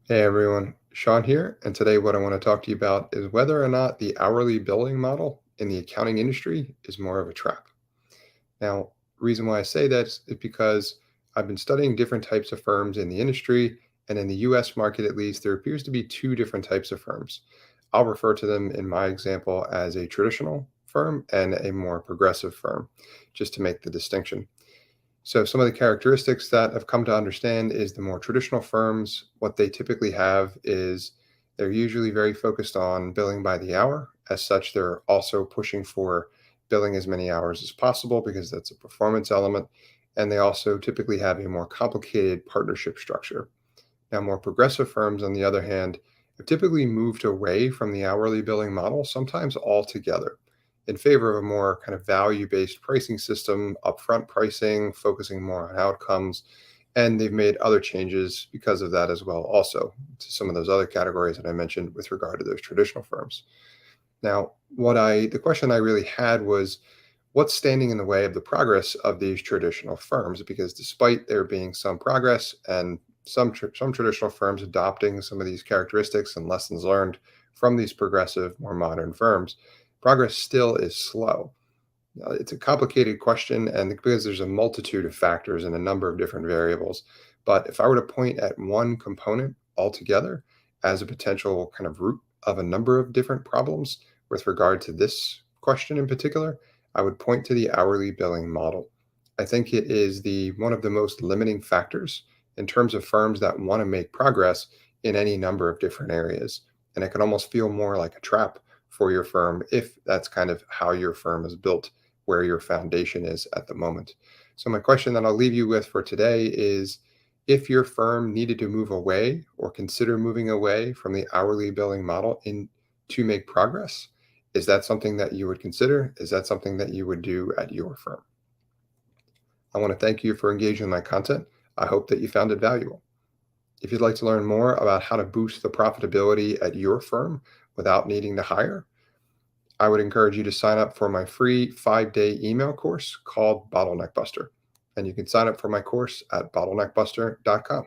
Hey everyone, Sean here, and today what I want to talk to you about is whether or not the hourly billing model in the accounting industry is more of a trap. Now, reason why I say that is because I've been studying different types of firms in the industry, and in the US market at least, there appears to be two different types of firms. I'll refer to them in my example as a traditional firm and a more progressive firm, just to make the distinction. So some of the characteristics that I've come to understand is the more traditional firms, what they typically have is they're usually very focused on billing by the hour. As such, they're also pushing for billing as many hours as possible because that's a performance element. And they also typically have a more complicated partnership structure. Now, more progressive firms, on the other hand, have typically moved away from the hourly billing model, sometimes altogether, in favor of a more kind of value based pricing system, upfront pricing, focusing more on outcomes. And they've made other changes because of that as well, also to some of those other categories that I mentioned with regard to those traditional firms. Now, the question I really had was what's standing in the way of the progress of these traditional firms? Because despite there being some progress and some traditional firms adopting some of these characteristics and lessons learned from these progressive, more modern firms, progress still is slow. It's a complicated question, and because there's a multitude of factors and a number of different variables. But if I were to point at one component altogether as a potential kind of root of a number of different problems with regard to this question in particular, I would point to the hourly billing model. I think it is the one of the most limiting factors in terms of firms that want to make progress in any number of different areas. And it can almost feel more like a trap for your firm if that's kind of how your firm is built, where your foundation is at the moment. So, my question that I'll leave you with for today is if your firm needed to move away or consider moving away from the hourly billing model in to make progress, is that something that you would consider? Is that something that you would do at your firm? I want to thank you for engaging in my content. I hope that you found it valuable. If you'd like to learn more about how to boost the profitability at your firm without needing to hire, I would encourage you to sign up for my free 5-day email course called Bottleneck Buster. And you can sign up for my course at bottleneckbuster.com.